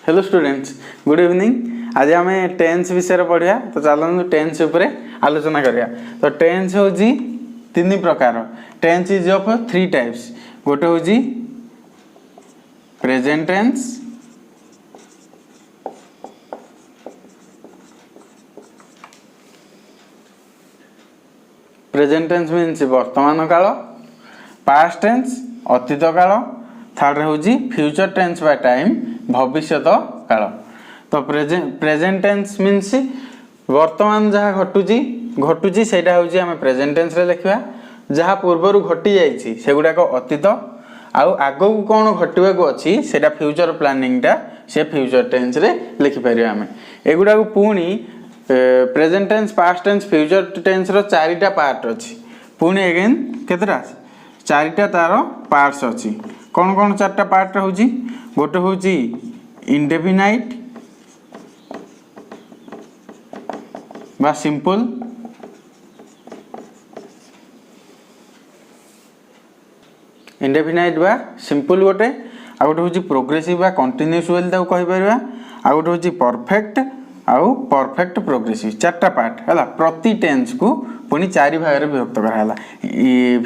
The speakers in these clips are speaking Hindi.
Hello students, good evening. आज आम टेन्स विषय पढ़ा। तो चलते टेन्स उपरे आलोचना करिया। तो टेन्स हूँ तीन प्रकार। Tense is of three types. गोटे हूँ present tense, present tense means वर्तमान काल, पास्ट टेन्स अतीत काल, थर्ड हूँ फ्यूचर टेन्स बाय टाइम भविष्यत काल। तो प्रेजेंट टेन्स मीन्स वर्तमान जहाँ घटुची से आम प्रेजेंट टेन्स रे लिखा। जहाँ पूर्वर घटी जाइए सेगुड़ाक अतीत, आगू कौन घटवाक अच्छी से फ्यूचर प्लानिंगटा से फ्यूचर टेन्स रे लिखिपर। आम एगुड़ा पुणी present tense, past tense, future tense रो चारिटा पार्ट अच्छी। पुणी अगेन केतटा चारिटा तार पार्ट्स अच्छी। कौन कौन चार्टा पार्ट होची? गोटे हूँ इंडेफिनाइट बा सिंपल, इंडेफिनाइट बा सिंपल गोटे, आ गोटे हूँ प्रोग्रेसिव बा कंटिन्यूअस बोली ताको कहि परिबा, आ गोटे हूँ परफेक्ट आउ परफेक्ट प्रोग्रेसिव। चार्टा पार्ट है। प्रति टेन्स को पुणी चारि भाग में विभक्त कराला।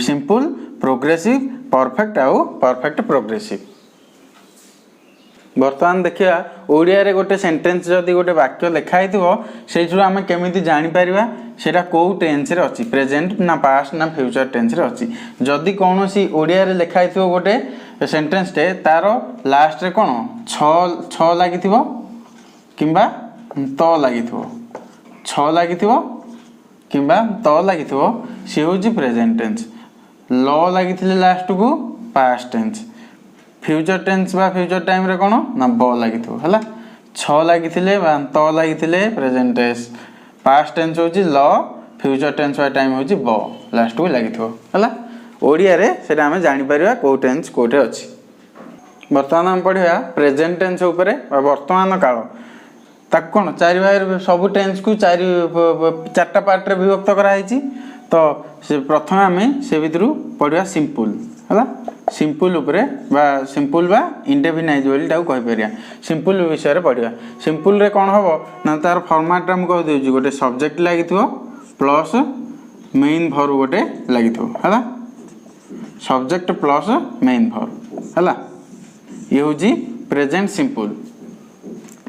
सिंपल, प्रोग्रेसिव, परफेक्ट आउ परफेक्ट प्रोग्रेसिव। बर्तमान देखिए ओडिया रे गोटे सेंटेंस जदि गोटे वाक्य लिखाई से आम केमी जापर सेटा कौ टेन्स रे अच्छी, प्रेजेंट ना पास्ट ना फ्यूचर टेन्स रे अच्छी। जदि कौन सी ओडिया रे लिखाई गोटे सेंटेंस टे तार लास्ट रे कौन छ लगी किंबा त लगी छ लगी किंबा त लगी सी हूँ प्रेजेंट टेन्स, ल लगी लास्ट को पास्ट टेन्स, फ्यूचर टेन्स बा फ्यूचर टाइम रे कौन ना ब लगी है, छ लगी त लगी प्रेजेंट टेन्स, पास्ट टेन्स हूँ ल, फ्यूचर टेन्स बा टाइम हूँ ब लास्ट को लगी है। ओडिया रे सेटा आमे जानि परिबा को टेन्स कोटे अछि। वर्तमान आम पढ़िया प्रेजेंट टेन्स उपरे वर्तमान काल ताक कौन चारि भाग सब टेन्स को चार्टा पार्ट रे विभक्त कराई। तो से प्रथम आम से भितर पढ़ा सिंपल है। सिंपल उपरे बा सिंपल बा इंडेफिनाइट बोली ताको कहि परिया। सिंपल विषय रे पढ़िया। सिंपल रे कौन हबो ना तार फॉर्मेट हम कह देउची, गोटे सब्जेक्ट लागिथो प्लस मेन वर्ब गोटे लागिथो है। सब्जेक्ट प्लस मेन वर्ब है। ये हूँ प्रेजेंट सिंपल।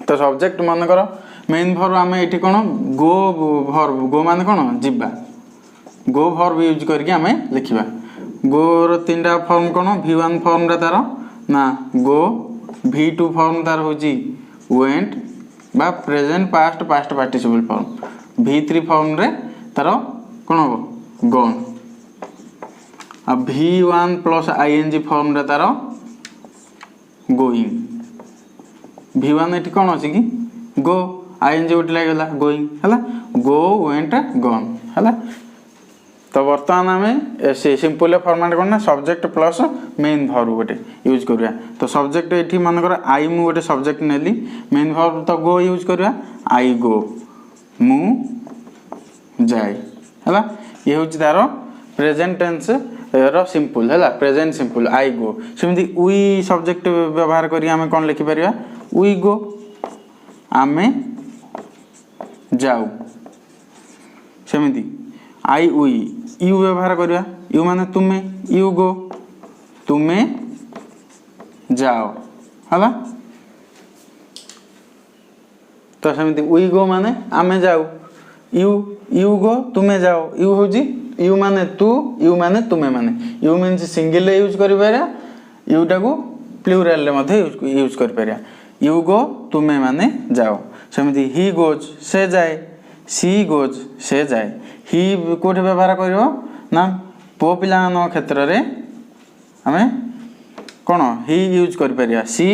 तो सब्जेक्ट मन कर मेन वर्ब आम ये कौन गो वर्ब, गो मान कौन जीवा, गो वर्ब यूज करके आम लिखा। गो रो तीन फॉर्म कौन, V1 फॉर्म रे तार ना गो, V2 फॉर्म तार हूँ वेंट बा present past past participle form, V3 form रे तार कौन हम गॉन, आ V1 प्लस ING फॉर्म रे तार गोइंग। V1 ये कौन अच्छी कि गो, ING गोटे लगेगा गोइंग है, गो वेंट गॉन है। तो बर्तमान आम से सिंपल फॉर्मेट कौन ना सब्जेक्ट प्लस मेन वर्ब गोटे यूज करिया। तो सब्जेक्ट ये मनकर आई मु गोटे सब्जेक्ट नेली, मेन वर्ब तो गो यूज करिया, आई गो, मु जाए है। ये हूँ तार प्रेजेंट टेन्स रो सिंपल है, प्रेजेंट सिंपल आई गो। सेमती वी सब्जेक्ट व्यवहार करी आम कौन लिखिपर, वी गो, आमे जाऊ। सेमती आई वी, यू व्यवहार करिया, यू माने तुमे, यू गो, तुमे जाओ है। तो सेमती वी गो माने आमे जाऊ, यू गो तुमे जाओ, यू हूँ यू माने तू, यू माने तुमे माने, यू मीन्स सिंगल यूज करिपारा, यूटा को प्लूराल रे मध्य यूज करिपारा, यू गो तुमे माने जाओ। सेमती ही गोज से जाए, सी गोज से जाए। ही कोठे व्यवहार करिवो ना पो पिला क्षेत्र रे आमे कौन ही यूज करिपारिया, सी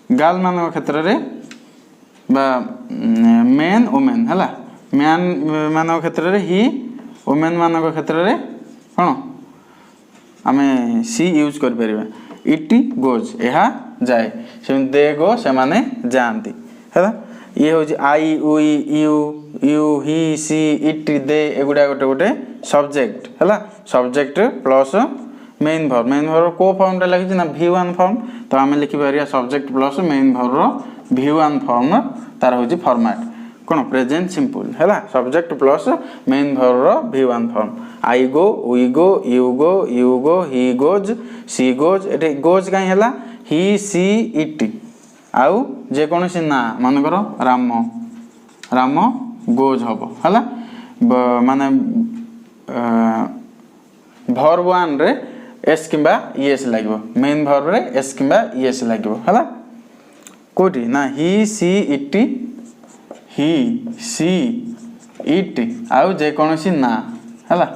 गाल मान क्षेत्र रे बा मेन वुमेन है, मैन मान क्षेत्र रे ही, वुमेन मान क्षेत्र रे कौन आमे सी यूज करिपारिबा। इट गोज यह जाए, से दे गो से माने जाती है। ये हूँ I we you, you he she it they एगुड़ा गोटे गोटे सब्जेक्ट है। सब्जेक्ट प्लस मेन भर्ब को फॉर्मटा लगी ना V1 फॉर्म तो आम लिखिपर सब्जेक्ट प्लस मेन भर्बर V1 फॉर्म तार हूँ फॉर्मेट कौन प्रेजेंट सिंपल है सब्जेक्ट प्लस मेन भर्बर V1 form I go we go you go he goes she goes ये गोज कहीं है ही सी इट आउ जेकोसी ना मानकर राम राम गोज हम है माने भर्ब 1 रे एस किंबा ईएस लगे मेन भर्ब रे एस किंबा ईएस लगे है कोटी ना ही सी इट आउ जेकोसी ना है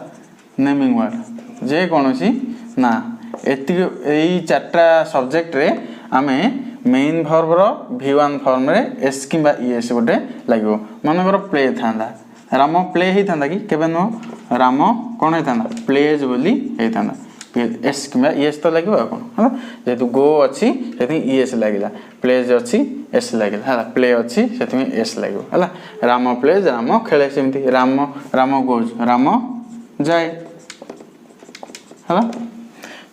नेमिंग वर्ड जेकोसी ना यही चार्टा सब्जेक्ट रे आमे मेन भर्बर V1 फॉर्म रे एस किंबा ईएस गोटे लगे मनकर प्ले था राम प्ले होता कि केबे नुह राम कौन होता प्लेज बोली होता एस किंबा ईएस तो लगे कौन है जेहेतु गो अच्छी से ईएस लगे प्लेज अच्छी एस लगे है प्ले अच्छी से एस लगे है राम प्लेज राम खेले सेमती राम राम गोज राम जाए है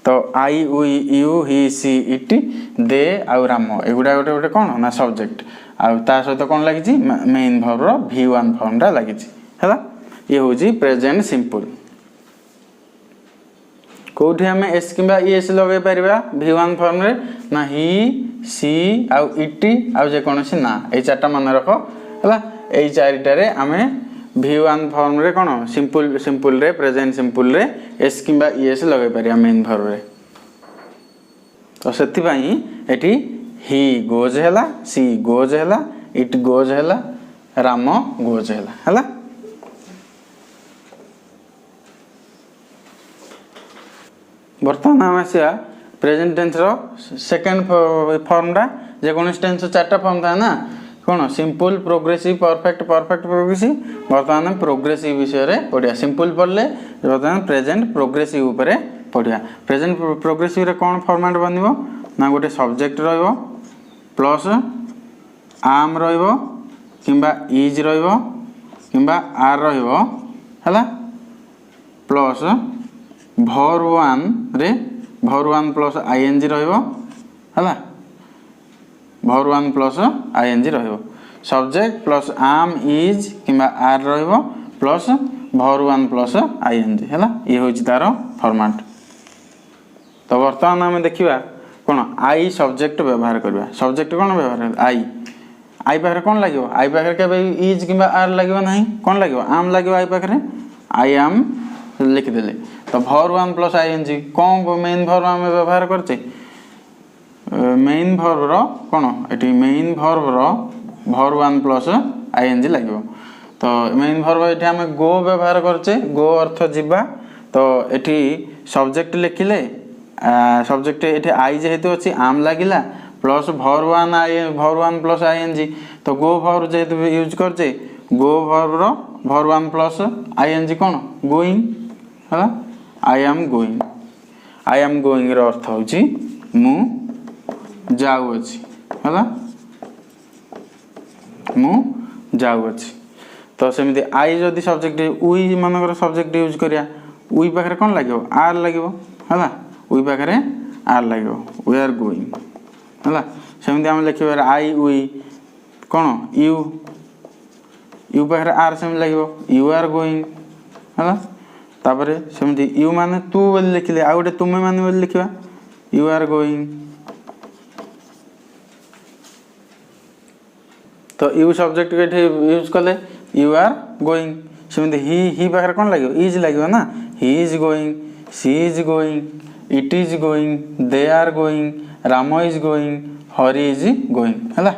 तो I we you he she it they आउ राम एगुड़ा गोटे गोटे कौन ना सब्जेक्ट आउ ता सहित कौन लगी मेन भर्बर V1 फॉर्मटा लगी है ये हूँ प्रेजेंट सिंपल कौटी आम एस किंबा ईएस लगे पार V1 फॉर्म रे ना ही सी आउ इट आउ जेकोसी ना ये चार्टा मन रख है यही चारिटारे आम V1 फॉर्म रे कौन सिंपल रे प्रेजेंट सिंपल रे एस किंबा ईएस लगे पार मेन भर्ब रे तो से ही गोज है सी गोज है इट गोज है राम गोज है बर्तमान आम आसा प्रेजेंट टेंस रो सेकेंड फॉर्मटा जेकोसी टेंस चार्टा फॉर्म था ना कौन सिंपल प्रोग्रेसिव परफेक्ट प्रोग्रेसिव बर्तमान प्रोग्रेसिव विषय पढ़िया सिंपल पढ़ले बर्तमान प्रेजेंट प्रोग्रेसिव पढ़िया प्रेजेंट प्रोग्रेसिव रे कौन फॉर्मेट बनइबो ना गोटे सब्जेक्ट रहिबो प्लस आम रहिबो किंबा इज रहिबो किंबा आर रहिबो हैला प्लस भर्ब 1 प्लस आईएनजी रहिबो हैला भर्ब 1 प्लस आईएनजी रहिबो सब्जेक्ट प्लस आम इज किंबा आर रहिबो प्लस भर्ब 1 प्लस आईएनजी हैला ये होची तार फॉर्मेट तो वर्तमान आम देखिबा कौन आई सब्जेक्ट व्यवहार करवा सब्जेक्ट कौन व्यवहार आई पाखे कौन लगे आई पाखे के इज कि आर लगे ना कौन लगे आम लगे आई पाखे आई आम लिखिदे तो भर्ब 1 प्लस आईएनजी कौन मेन भर्ब आम व्यवहार करचे मेन भर्बर कौन ये मेन भर्बर भर्ब 1 प्लस आईएनजी लगे तो मेन भर्ब ये आम गो व्यवहार करचे गो अर्थ जीवा तो ये सब्जेक्ट लिखिले सब्जेक्ट ये आई जेहेतु अच्छी आम लगिला प्लस भर्ब 1 प्लस आईएनजी तो गो भर्ब जेहेतु यूज करचे गो भर्बर भर्ब 1 प्लस आईएनजी कौन गोइंग है आई एम गोइंग रो अर्थ होची मु जाउअछि है मु जाउअछि तो सेमती आई जदि सब्जेक्ट उई मनकर सब्जेक्ट यूज करिया उई पाखरे कौन लगे आर लगे है उई पाखे आर लगे वी आर गोइंग है सेमती आम लिखे आई उई कौन यू पाखे आर सेम लगे यू आर गोइंग है तापर सेमती यू माने तू बोली लिखिले आ गोटे तुमे माने बोली लिखा यू आर गोइंग तो यू सब्जेक्ट के यूज कले यू आर गोइंग सेमती ही पाखे कौन लगे इज लगे ना he is going she is going it is going they are going Ram is going Hari is going है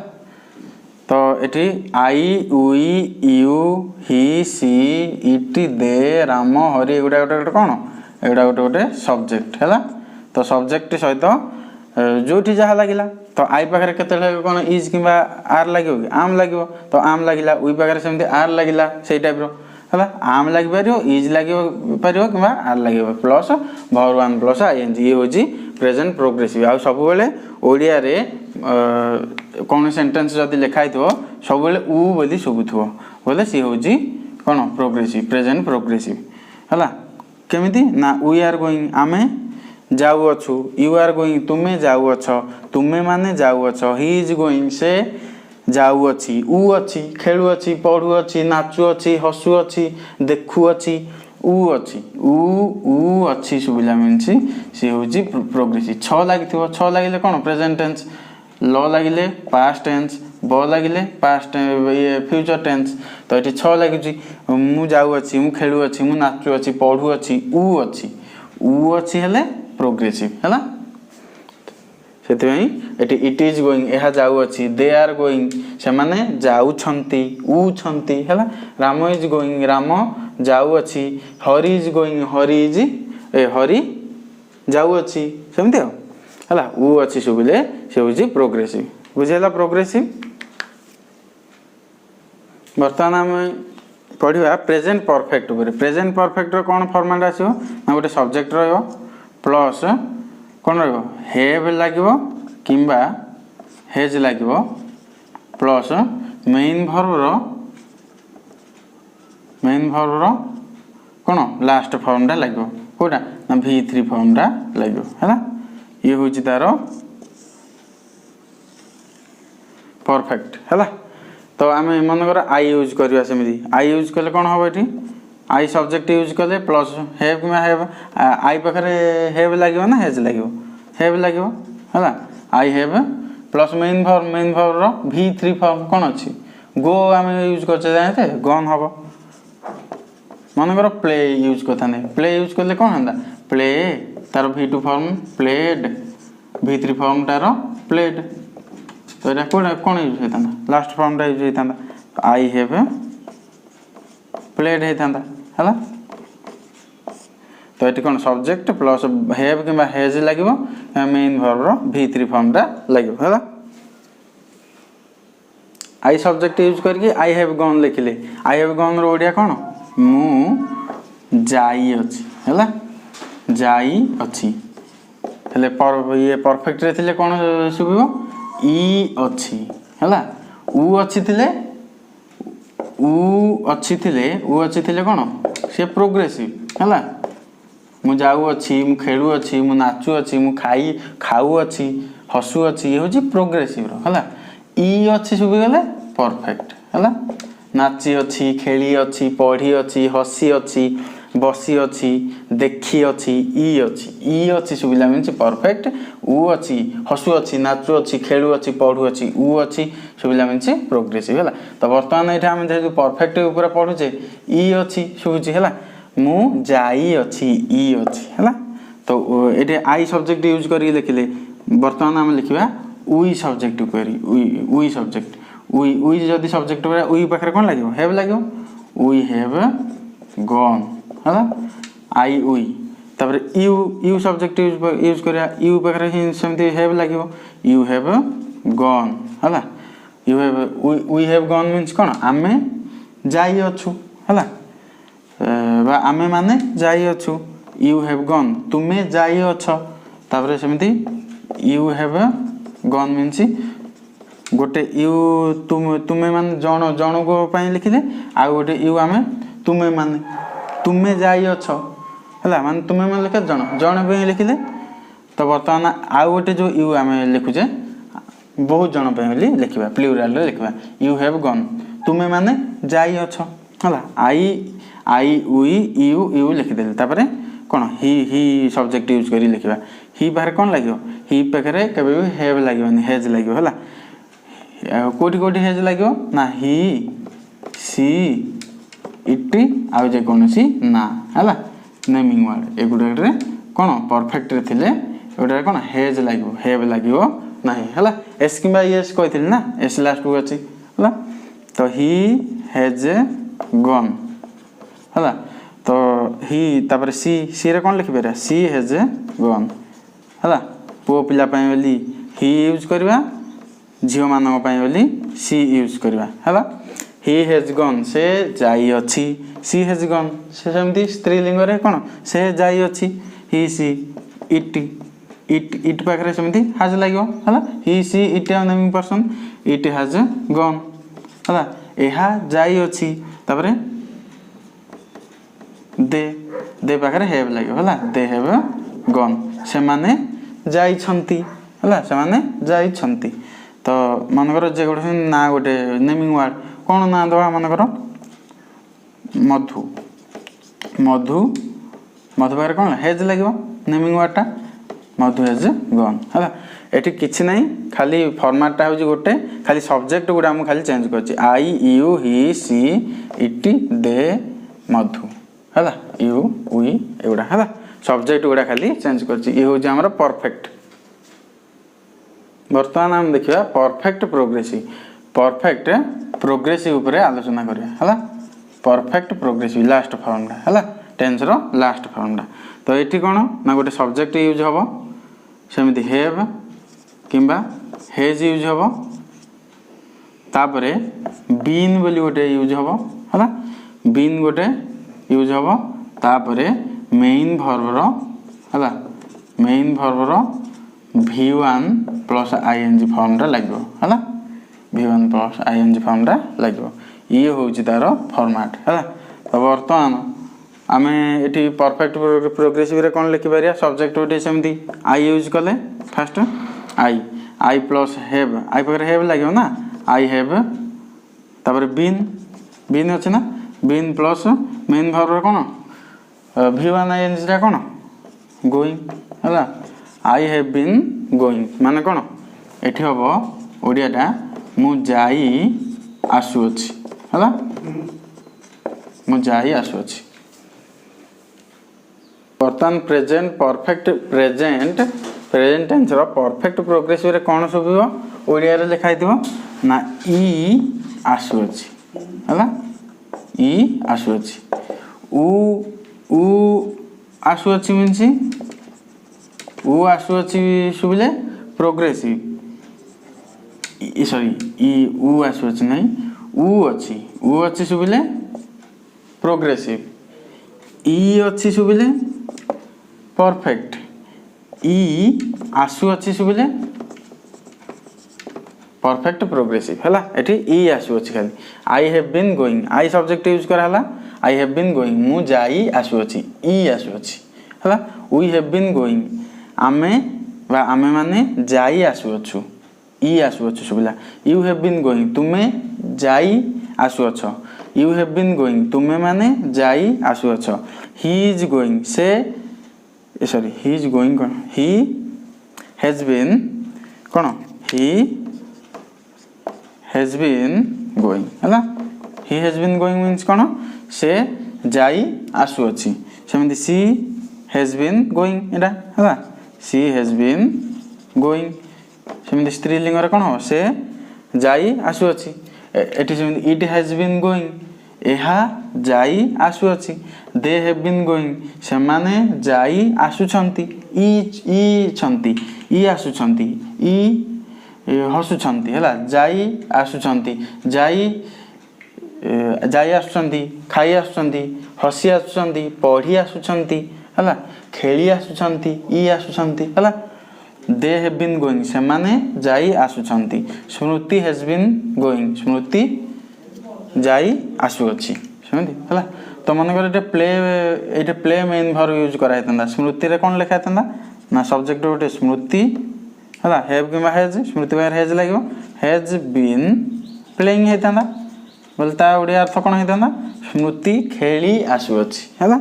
तो ये I we you he she it they Ram Hari एगुड़ा गोटे गोटे कौन एगुड़ा गोटे गोटे सब्जेक्ट है तो सब्जेक्ट सहित जो जहाँ लगिला तो आई पाखे के कौन इज कि आर लगे कि आम लगे तो आम लगिला उई पाखे सेमती आर लगिला से टाइप है आम लग पार इज लगे पार कि आर लगे प्लस भर्ब 1 प्लस आईएनजी ये हूँ प्रेजेंट प्रोग्रेसिव आ सब ओडिया रे कौन सेंटेंस जदि लिखाई थो सब उ बोली शुभुथो बोले सी हूँ कौन प्रोग्रेसिव प्रेजेंट प्रोग्रेसिव है केमिति ना वी आर गोइंग आमे जाऊअछु, यू आर गोइंग तुमे जाऊअछ, तुमे माने जाऊअछ, ही इज गोइंग से जाऊअछि, उ अछि खेलुअछि, पढुअछि, नाचुअछि, हसुअछि, देखुअछि, उ अछि उ अछि सुबिला मीन्स से होची प्रोग्रेसिव। छ लागिथिबो, छ लागिले कोन प्रेजेंट टेंस, ल लागिले पास्ट टेंस, ब लागिले पास्ट ये फ्यूचर टेंस। तो एठी छ लागिछि, मु जाऊअछि, मु खेलुअछि, मु नाचुअछि, पढुअछि, उ अछि हेले प्रोग्रेसिव हैला। सेति एटी इट इज गोइंग एहा जाऊअछि, दे आर गोइंग से माने जाउछंती, उ छंती हैला। राम इज गोइंग राम जाऊअछि, हरि इज गोइंग हरि जाऊअछि सेमति हैला। उ अछि सुबिले से होछि प्रोग्रेसिव। बुझेला प्रोग्रेसिव। वर्तमान हम पढ़िबा प्रेजेंट परफेक्ट उपरे। प्रेजेंट परफेक्ट रो कोन फॉर्मेट आसीबो ना गोटे सब्जेक्ट रहइबो प्लस कोन रहइबो हैव लागिबो किंबा हैज लागिबो प्लस मेन वर्ब रो कोन लास्ट फॉर्म टा लागिबो कोटा ना v3 फॉर्म टा लागिबो हैला। ये होची तारो परफेक्ट हैला। तो आमे मन कर आई यूज करबा सेमिति, आई यूज कले कोन होबो एठी आई सब्जेक्ट यूज कले प्लस हैव किमा हैव आई पाखरे हैव लागिबो ना हैज लागिबो, हैव लागिबो हैला। I have plus main verb रो v3 फॉर्म कोन अछि गो आमे यूज करछे जानते गन होबो। मन कर प्ले यूज करता नै, प्ले यूज करले कोन हंदा प्ले तार v2 form played, v3 form तार प्लेड। तो एटा कोन यूज हेता लास्ट फॉर्म टा यूज हेता आई हैव प्लेड हेता हैला। तो एटी कोन सब्जेक्ट प्लस हैव किबा हैज लागिबो मेन वर्ब रो v3 फॉर्म टा लागिबो हैला। आई सब्जेक्ट यूज करके आई हैव गन लिखिले, आई हैव गन रो ओडिया कोन मु जाई अछि हैला, जाई अछि हेले पर ये परफेक्ट रे थिले कोन सुबिबो ई अछि हैला। उ अछि थिले कोन से प्रोग्रेसिव हैला। मु जाऊ अछि, मु खेलु अछि, मु नाचु अछि, मु खाऊ अछि, हसु अछि, ये होची प्रोग्रेसिव रो हैला। ई अछि सुबि गले परफेक्ट हैला। नाची अछि, खेली अछि, पढ़ी अछि, हसी अछि, बसी अछि, देखी अछि, ई अछि सुबिला मीन्स परफेक्ट। उ अछि हसु अछि, नाचु अछि, खेलु अछि, पढ़ु अछि, उ अछि सुबिला मीन्स प्रोग्रेसिव हैला। तो वर्तमान एठा हम जे परफेक्ट ऊपर पढुचे ई अछि सुबुची हैला। मु जाई अछि ई अछि हैला। तो एटे आई सब्जेक्ट यूज करी लिखिले वर्तमान हम लिखिबा उई सब्जेक्ट करी उई सब्जेक्ट उई जदी सब्जेक्ट बरा उई पाखरे कोन लागिबो हैव लागिबो उई हैव गॉन हैला। आई उई तबरे यू सब्जेक्ट यूज करिया यू पाखरे ही सेमति हैव लागिबो यू हैव गॉन हैला। You have we have gone means कोन आमे जाई अछु हैला बा आमे माने जाई अछु। यू हैव गॉन तुमे जाई अछ तबरे सेमति यू हैव गॉन मीन्स गोटे यू तुमे माने जण को पई लिखिले आ गोटे यू आमे तुमे जाई अछ हैला माने तुमे माने लिखे जण पे लिखिले। तो वर्तमान आ गोटे जो यू आमे लिखुचे बहुत जण पे लिखिबा प्लुराल रे लिखिबा यू हैव गॉन तुमे माने जाई अछ हैला। आई उई यू लिखि देले तापरे कोन ही सब्जेक्ट यूज करी लिखिबा ही बाहर कोन लागियो ही पाखरे केबे भी हैव लागियोनी हैज लागियो हैला। कोटी हैज लागियो ना ही सी इट आ जे कोनसी ना हैला नेमिंग वर्ड एगुडे रे कोन परफेक्ट रे थिले एगुडे कोन हैज लागियो हैव लागियो नाही हैला। एस किबा यस कहथिल ना एस लास्ट को अछि हैला। तो ही हैज गॉन हैला। तो ही तापर सी रे कोन लिखबे रे सी हैज गॉन हैला। पो पिला पई बोली ही यूज करबा झियो मानक पई बोली सी यूज करबा हैला। ही हैज गॉन से जाई अछि सी हैज गॉन से सेमती स्त्रीलिंग रे कोन से जाई अछि ही सी इट पाखरे सेमती हैज लागियो हैला। He she it a naming person it has gone हैला। एहा जाई अछि तापरे दे पाखरे हैव लागियो हैला दे हैव गॉन से माने जाइछंती हला से माने जाइछंती तो मनकर जे गोटे ना गोटे नेमिंग वर्ड कौन ना दवा मनकर मधु मधु मधु पाखे कौन हेज लगे नेमिंग वर्डटा मधु हेज गन है एठी किछि नहीं खाली फॉर्मेटटा हो गोटे खाली सब्जेक्ट गुड़ा हम खाली चेंज करछि आई यू ही सी इट दे मधु है यू वी एगुड़ा है सब्जेक्ट गुड़ा खाली चेंज करछि ये हूँ आमर परफेक्ट बर्तमान हम देखा परफेक्ट प्रोग्रेसिव उपरे आलोचना करिया है परफेक्ट प्रोग्रेसिव लास्ट फॉर्मटा है टेंस रो लास्ट फॉर्मटा तो ये कौन ना गोटे सब्जेक्ट यूज हम सेमती हेव किंबा हेज यूज हम तापरे बीन बोली गोटे यूज हम है बीन गोटे यूज हम तापरे मेन वर्ब है main verb V1 plus ING फॉर्मटा लगे है V1 प्लस आईएनजी फॉर्मटा लगे ये हूँ तार फॉर्मेट है तो बर्तमान आमे ये परफेक्ट प्रोग्रेसिव रे कौन लिखिपर सब्जेक्ट गोटे सेमती आई यूज कले फास्ट आई प्लस हेव आई पाखे हेव लगे ना आई हेव तापर बीन अच्छे ना बीन प्लस मेन वर्ब कौन V1 आईएनजी कौन गोइंग है आई हैव बीन गोइंग माने कौन एठी हबो ओडियाटा मु जाई आसुअछि हला मु जाई आसुअछि बर्तमान प्रेजेंट परफेक्ट प्रेजेंट टेंस रो परफेक्ट प्रोग्रेसिव रे कोन सुबिबो ओडिया रे लिखाइ दिबो ना ई आसुअछि हला ई आसुअछि उ आसुअछि मीन्स उ आसुअछि सुबिले प्रोग्रेसिव सॉरी ई उ आसुअछि नहीं उ अछि सुबिले प्रोग्रेसिव ई अछि सुबिले परफेक्ट ई आसुअछि सुबिले परफेक्ट प्रोग्रेसिव हला एठी ई आसुअछि खाली I have been going I subject use करा हला आई हैव बीन गोइंग मु जाई आसुअछि ई आसुअछि हला वी हैव बीन गोइंग आमे माने जाई आसुअछु ई आसुअछु सुबिला यू हैव बीन गोइंग तुमे जाई आसुअछ यू हैव बीन गोइंग तुमे माने जाई आसुअछ ही इज गोइंग से सॉरी ही इज गोइंग कौन ही हैज बीन कौन ही हैज बीन गोइंग है he has been going means कौन से जाई आसुअछि सेमती सी हैज बीन गोइंग एटा है सी हैज बीन गोइंग सेमती स्त्रीलिंग रे कौन हो से जाई आसुअछि एठी सेमती इट हैज बीन गोइंग एहा जाई आसुअछि दे हैव बीन गोइंग से माने जाई आसुछंती ई छंती ई आसुछंती ई हसुछंती हैला जाई आसुछंती जाई आसुछंती खाई आसुछंती हसी आसुछंती पढ़ी आसुछंती हैला खेली आसुछंती ई आसुछंती हैला दे हैव बीन गोइंग से माने जाई आसुछंती Smriti has been going Smriti जाई आसुअछि समझी हैला तो मन कर प्ले मेन वर्ब यूज कराइतंदा स्मृति रे कोन लिखाइतंदा ना सब्जेक्ट गोटे स्मृति हैला हैव किबा हैज स्मृति बार हैज लागो हैज बीन प्लेइंग हेतंदा बोलता ओडिया अर्थ कोन हेतंदा स्मृति खेली आसुअछि हैला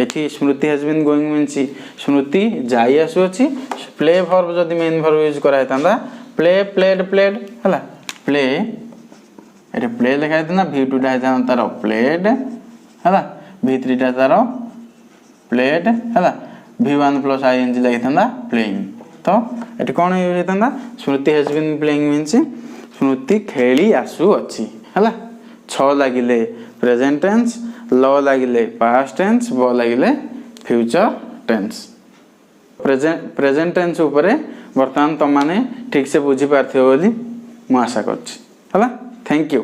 एठी Smriti has been going means Smriti जाई आसुअछि प्ले वर्ब जदी मेन वर्ब यूज कराइतंदा प्ले प्लेड प्लेड हैला प्ले एटे प्ले लिखाइ देना V2 टा हेता तार प्लेड हैला V3 टा तार प्लेड हैला V1 प्लस आईएनजी लागितंदा प्लेइंग तो एटे कोन हेतंदा स्मृति हैज बीन प्लेइंग मीन्स स्मृति खेली आसु अछि हैला 6 लागिले प्रेजेंट टेंस ल लागिले पास्ट टेंस ब लागिले फ्यूचर टेंस प्रेजेंट टेंस ऊपर वर्तमान तुम माने ठीक से बुझी पारथियो बोली मु आशा करछि हला थैंक यू।